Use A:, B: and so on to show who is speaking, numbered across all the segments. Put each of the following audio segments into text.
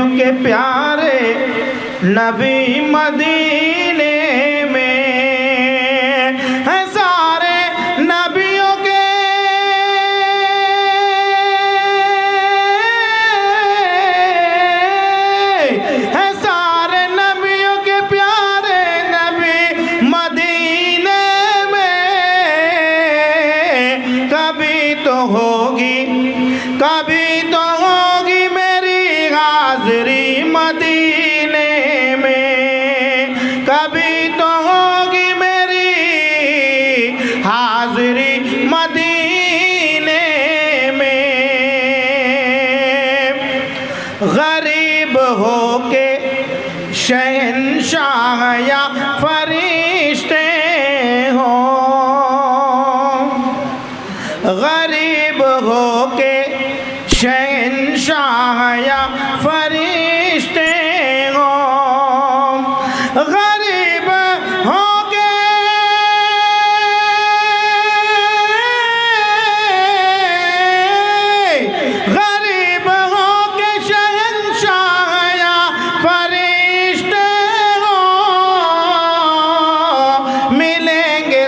A: नबियों के प्यारे नबी मदीने में है, सारे नबियों के है, सारे नबियों के प्यारे नबी मदीने में। कभी तो होगी मेरी हाज़री मदीने में, कभी तो होगी मेरी हाज़री मदीने में। गरीब होके शहंशाह या फरिश्ते हो, गरीब होके शहंशाह या फरिश्ते हो, गरीब होके शहंशाह या फरिश्ते हो, मिलेंगे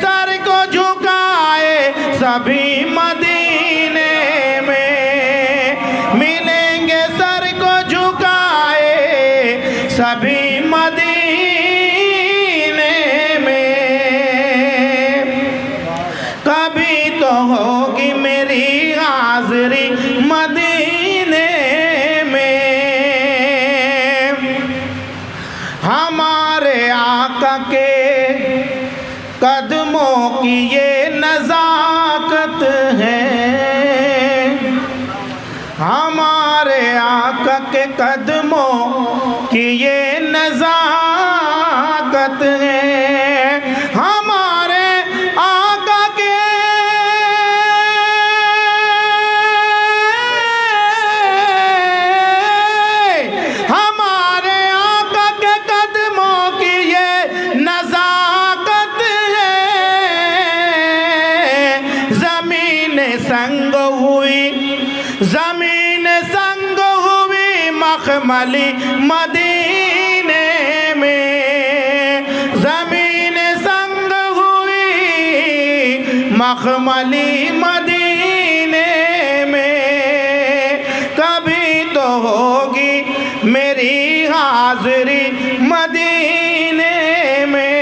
A: सर को झुकाए सभी मदीने में, मिलेंगे सर को झुकाए सभी मदीने में। कभी तो होगी मेरी हाज़री मदीने में। हमारे आका के कदमों की ये नज़ाकत है, हमारे आका के कदमों की ये नज़ाकत है, हमारे आका के कदमों की ये नज़ाकत है। ज़मीन संग हुई मखमली मदीने में, ज़मीन संग हुई मखमली मदीने में। कभी तो होगी मेरी हाज़री मदीने में,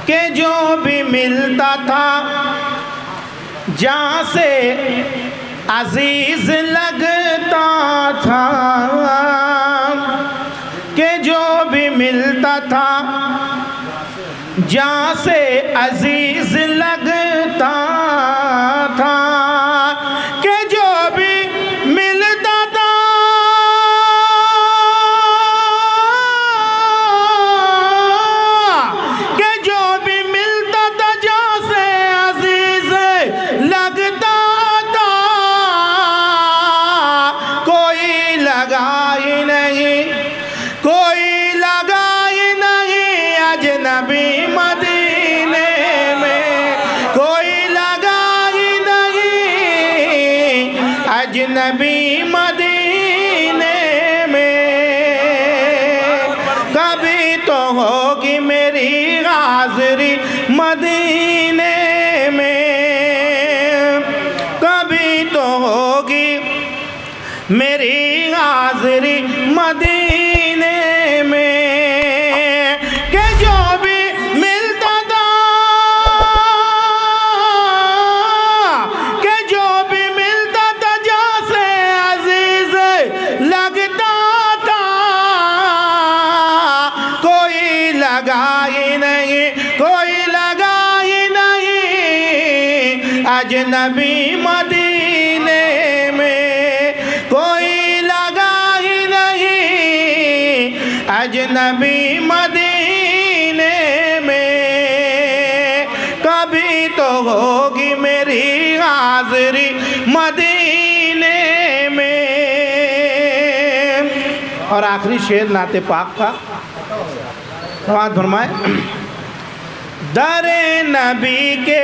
A: के जो भी मिलता था जहाँ से अजीज लगता था, के जो भी मिलता था जहाँ से अजीज लगता था, के जो भी मिलता था जहाँ से अजीज लगता था, कोई लगा ही नहीं अजनबी मदीने में, कोई लगा ही नहीं अजनबी मदीने में। कभी तो होगी मेरी हाज़री मदीने में, कभी तो होगी मेरी हाज़री मदीने में। के जो भी मिलता था, जहाँ से अजीज लगता था, कोई लगा ही नहीं अजनबी मदीने में, कोई लगा ही नहीं अजनबी मदीने में। कभी तो होगी मेरी हाज़री मदीने में। और आखिरी शेर नाते पाक का समाज फरमाए। दरे नबी के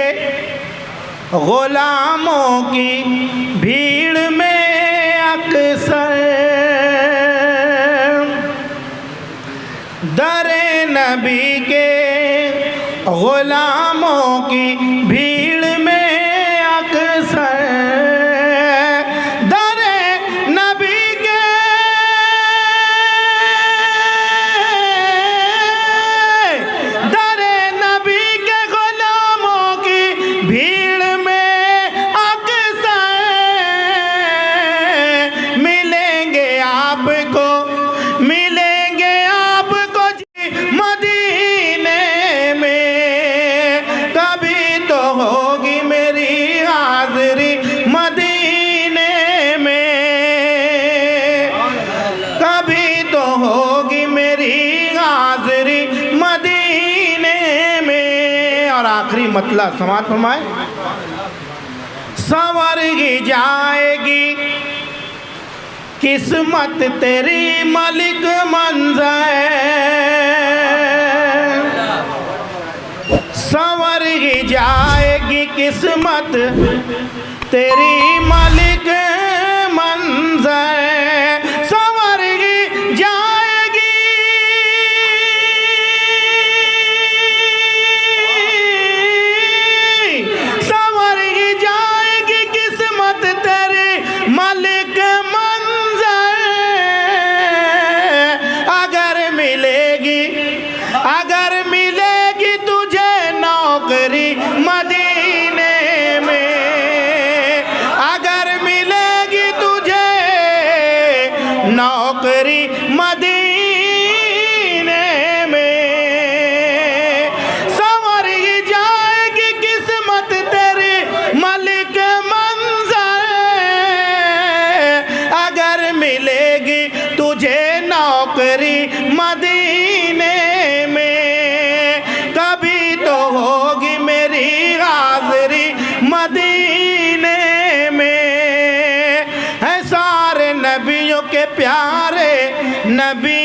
A: गुलामों की भीड़ में अक्सर दरे नबी के गुलामों की भीड़ में अक्सर दरे नबी के दरे नबी के गुलामों की भीड़ में अक्सर मिलेंगे आपको मदीने में। कभी तो होगी मेरी हाज़िरी मदीने में, कभी तो होगी मेरी हाज़िरी मदीने में। और आखिरी मतलब समाज फरमाए, संवरगी जाएगी किस्मत तेरी मलिक मंज़र, संवर ही जाएगी किस्मत तेरी मलिक मंज़र, संवर ही जाएगी संवर ही जाएगी किस्मत तेरी मलिक मंज़र। अगर मिलेगी तुझे नौकरी मदीने में, अगर मिलेगी तुझे नौकरी मदीने में, संवर ही जाएगी किस्मत तेरी मलिक मंज़र। अगर मिलेगी तुझे नौकरी मदीने में, कभी तो होगी मेरी हाज़िरी मदीने में। है सारे नबियों के प्यारे नबी